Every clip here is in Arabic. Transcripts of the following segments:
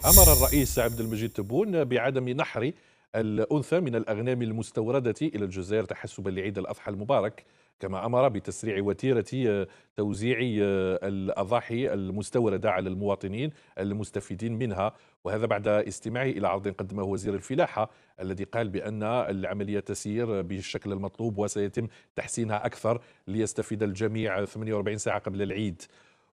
أمر الرئيس عبد المجيد تبون بعدم نحر الأنثى من الأغنام المستوردة إلى الجزائر تحسبا لعيد الأضحى المبارك، كما أمر بتسريع وتيرة توزيع الأضاحي المستوردة على المواطنين المستفيدين منها، وهذا بعد استماعه إلى عرض قدمه وزير الفلاحة الذي قال بأن العملية تسير بالشكل المطلوب وسيتم تحسينها أكثر ليستفيد الجميع 48 ساعة قبل العيد.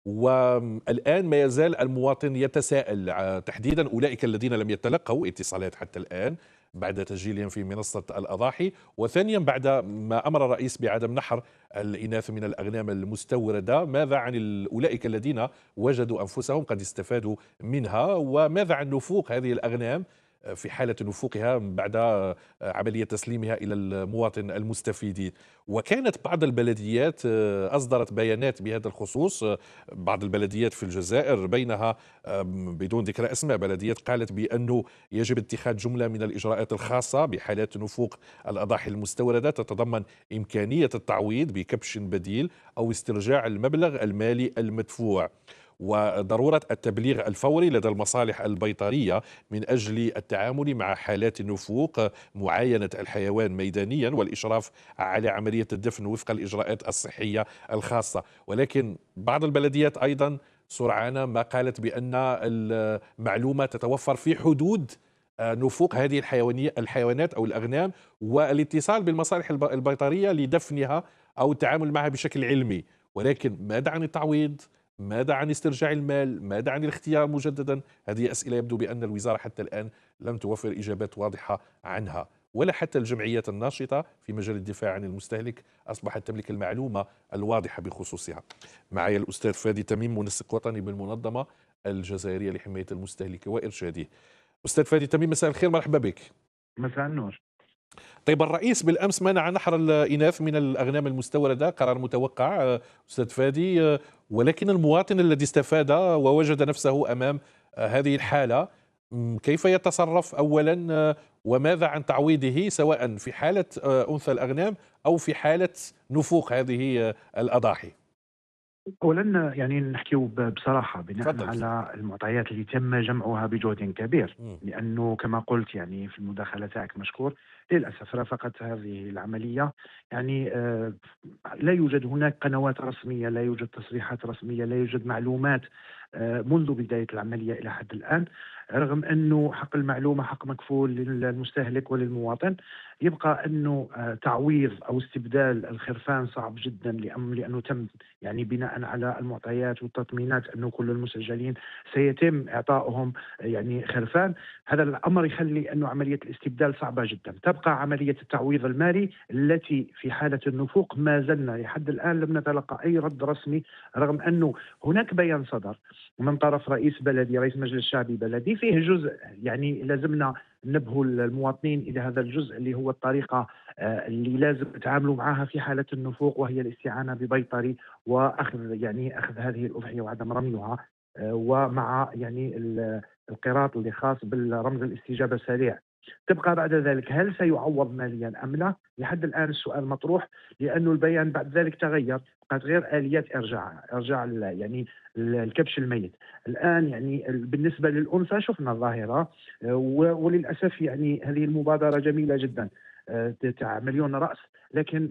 والآن ما يزال المواطن يتساءل تحديدا أولئك الذين لم يتلقوا اتصالات حتى الآن بعد تسجيلهم في منصة الأضاحي، وثانيا بعد ما أمر الرئيس بعدم نحر الإناث من الأغنام المستوردة، ماذا عن أولئك الذين وجدوا أنفسهم قد استفادوا منها، وماذا عن نفوق هذه الأغنام في حالة نفوقها بعد عملية تسليمها إلى المواطن المستفيدين. وكانت بعض البلديات أصدرت بيانات بهذا الخصوص، بعض البلديات في الجزائر بينها بدون ذكر أسماء بلديات قالت بأنه يجب اتخاذ جملة من الإجراءات الخاصة بحالات نفوق الأضاحي المستوردة تتضمن إمكانية التعويض بكبش بديل أو استرجاع المبلغ المالي المدفوع، وضرورة التبليغ الفوري لدى المصالح البيطرية من أجل التعامل مع حالات النفوق، معاينة الحيوان ميدانيا والإشراف على عملية الدفن وفق الإجراءات الصحية الخاصة. ولكن بعض البلديات أيضا سرعان ما قالت بأن المعلومة تتوفر في حدود نفوق هذه الحيوانات أو الأغنام، والاتصال بالمصالح البيطرية لدفنها أو التعامل معها بشكل علمي. ولكن ماذا عن التعويض؟ ماذا عن استرجاع المال؟ ماذا عن الاختيار مجددا؟ هذه أسئلة يبدو بأن الوزارة حتى الآن لم توفر إجابات واضحة عنها، ولا حتى الجمعيات الناشطة في مجال الدفاع عن المستهلك أصبحت تملك المعلومة الواضحة بخصوصها. معي الأستاذ فادي تميم، منسق وطني بالمنظمة الجزائرية لحماية المستهلك وإرشاده. أستاذ فادي تميم، مساء الخير، مرحبا بك. مساء النور. طيب، الرئيس بالأمس منع نحر الإناث من الأغنام المستوردة، قرار متوقع أستاذ فادي، ولكن المواطن الذي استفاد ووجد نفسه أمام هذه الحالة، كيف يتصرف أولا، وماذا عن تعويضه سواء في حالة أنثى الأغنام أو في حالة نفوق هذه الأضاحي؟ اولا يعني نحكيو بصراحه بناء تفضل. على المعطيات اللي تم جمعها بجهد كبير، مم. لانه كما قلت يعني في المداخله تاعك مشكور. للاسف رافقت هذه العمليه يعني لا يوجد هناك قنوات رسميه، لا يوجد تصريحات رسميه، لا يوجد معلومات منذ بدايه العمليه الى حد الان. رغم انه حق المعلومه حق مكفول للمستهلك وللمواطن، يبقى انه تعويض او استبدال الخرفان صعب جدا، لانه تم يعني بناء على المعطيات والتطمينات انه كل المسجلين سيتم اعطائهم يعني خرفان. هذا الامر يخلي انه عمليه الاستبدال صعبه جدا. تبقى عمليه التعويض المالي التي في حاله النفوق ما زلنا لحد الان لم نتلقى اي رد رسمي، رغم انه هناك بيان صدر من طرف رئيس بلدي، رئيس مجلس شعبي بلدي، فيه جزء يعني لازمنا ننبه المواطنين الى هذا الجزء اللي هو الطريقه اللي لازم يتعاملوا معها في حاله النفوق، وهي الاستعانه ببيطري واخذ يعني اخذ هذه الاضحيه وعدم رميها، ومع يعني القراط اللي خاص بالرمز الاستجابه السريع. تبقى بعد ذلك هل سيعوض ماليا ام لا؟ لحد الان السؤال مطروح، لانه البيان بعد ذلك تغير، بقت غير اليات ارجاع يعني الكبش الميت. الان يعني بالنسبه للانثى شفنا الظاهره، وللاسف يعني هذه المبادره جميله جدا، تاع مليون راس، لكن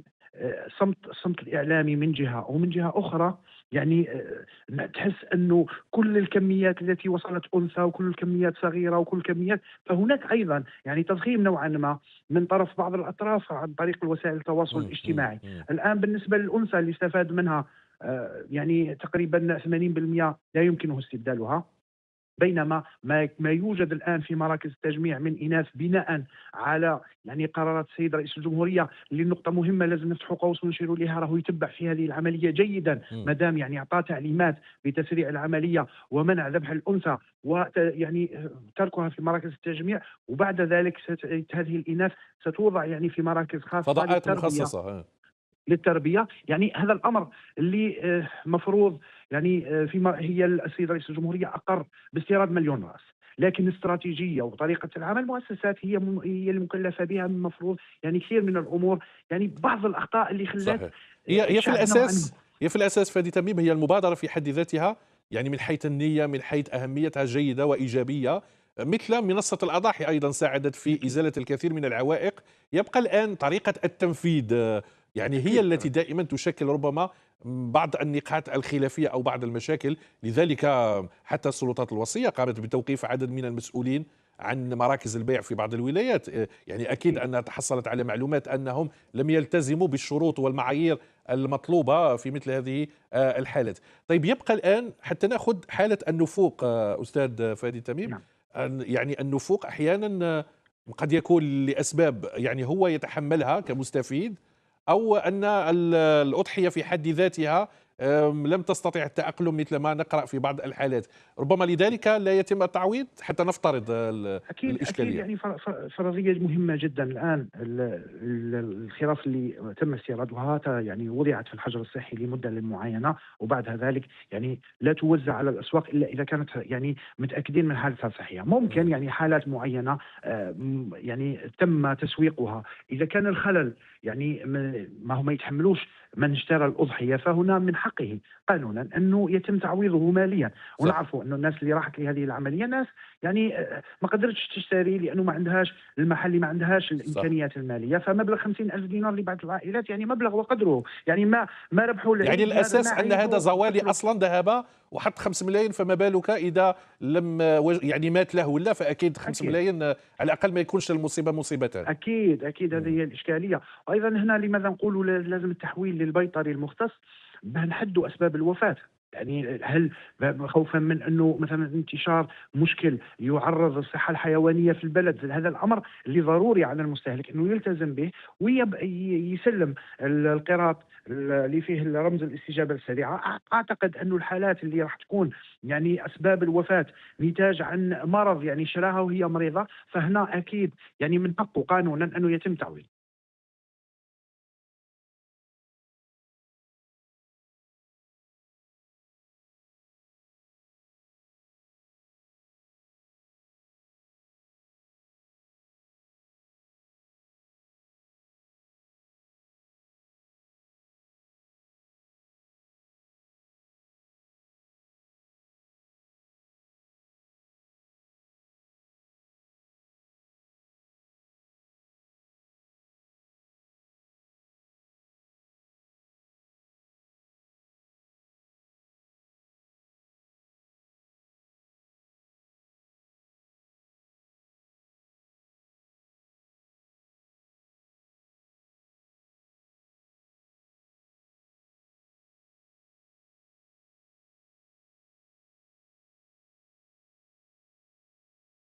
صمت الاعلامي من جهه، ومن جهه اخرى يعني تحس انه كل الكميات التي وصلت انثى وكل الكميات صغيره وكل الكميات، فهناك ايضا يعني تضخيم نوعا ما من طرف بعض الاطراف عن طريق وسائل التواصل الاجتماعي. الان بالنسبه للانثى اللي استفاد منها يعني تقريبا 80% لا يمكنه استبدالها، بينما ما يوجد الان في مراكز التجميع من اناث بناء على يعني قرارات السيد رئيس الجمهوريه، اللي نقطه مهمه لازم نفتحوا قوس ونشيروا لها، راهو يتبع في هذه العمليه جيدا، ما دام يعني اعطى تعليمات بتسريع العمليه ومنع ذبح الانثى ويعني تركها في مراكز التجميع، وبعد ذلك هذه الاناث ستوضع يعني في مراكز خاصه فضاءات للتربيه. مخصصة. يعني هذا الامر اللي مفروض يعني فيما هي السيد رئيس الجمهوريه اقر باستيراد مليون راس، لكن الاستراتيجيه وطريقه العمل المؤسسات هي المكلفه بها. المفروض يعني كثير من الامور، يعني بعض الاخطاء اللي خلت صحيح. هي في الشعب نوعا ما. الأساس، فادي تميم، هي المبادرة في حد ذاتها يعني من حيث النية، من حيث أهميتها جيدة وإيجابية، مثل منصة الأضاحي أيضا ساعدت في أكيد إزالة الكثير من العوائق. يبقى الآن طريقة التنفيذ يعني هي أكيد التي طبعا. دائما تشكل ربما بعض النقاط الخلافية أو بعض المشاكل. لذلك حتى السلطات الوصية قامت بتوقيف عدد من المسؤولين عن مراكز البيع في بعض الولايات. يعني أكيد أكيد أنها تحصلت على معلومات أنهم لم يلتزموا بالشروط والمعايير المطلوبة في مثل هذه الحالات. طيب يبقى الآن حتى نأخذ حالة النفوق أستاذ فادي تميم. نعم. يعني النفوق أحيانا قد يكون لأسباب يعني هو يتحملها كمستفيد، أو أن الأضحية في حد ذاتها لم تستطع التأقلم مثل ما نقرأ في بعض الحالات، ربما لذلك لا يتم التعويض حتى نفترض أكيد الإشكالية. يعني فرضية مهمة جدا الآن. الخراف اللي تم استيرادها يعني وضعت في الحجر الصحي لمدة معينة، وبعد ذلك يعني لا توزع على الأسواق إلا إذا كانت يعني متأكدين من حالتها الصحية. ممكن مم. يعني حالات معينة يعني تم تسويقها، إذا كان الخلل يعني ما هو ما يتحملوش من اشترى الأضحية، فهنا من حقه قانونا أنه يتم تعويضه ماليا. صح. ونعرف أن الناس اللي راحت لهذه العملية ناس يعني ما قدرتش تشتري لانه ما عندهاش المحل، ما عندهاش صح. الامكانيات الماليه. فمبلغ 50,000 دينار لبعض العائلات يعني مبلغ وقدره، يعني ما ربحوا يعني العيد، ما الأساس أن عيدوا هذا زوالي وخسروا. أصلا ذهب وحط 5 ملايين، فما بالك إذا لم يعني مات له ولا، فأكيد 5 اكيد ملايين على الأقل ما يكونش المصيبة مصيبتان. اكيد هذه مم. هي الاشكاليه. وايضا هنا لماذا نقول لازم التحويل للبيطري المختص؟ نحدوا اسباب الوفاه. يعني هل خوفا من انه مثلا انتشار مشكل يعرض الصحه الحيوانيه في البلد؟ هذا الامر اللي ضروري على المستهلك انه يلتزم به ويسلم القراط اللي فيه رمز الاستجابه السريعه. اعتقد انه الحالات اللي راح تكون يعني اسباب الوفاه نتاج عن مرض يعني شراها وهي مريضه، فهنا اكيد يعني من حقه قانونا انه يتم تعويضه.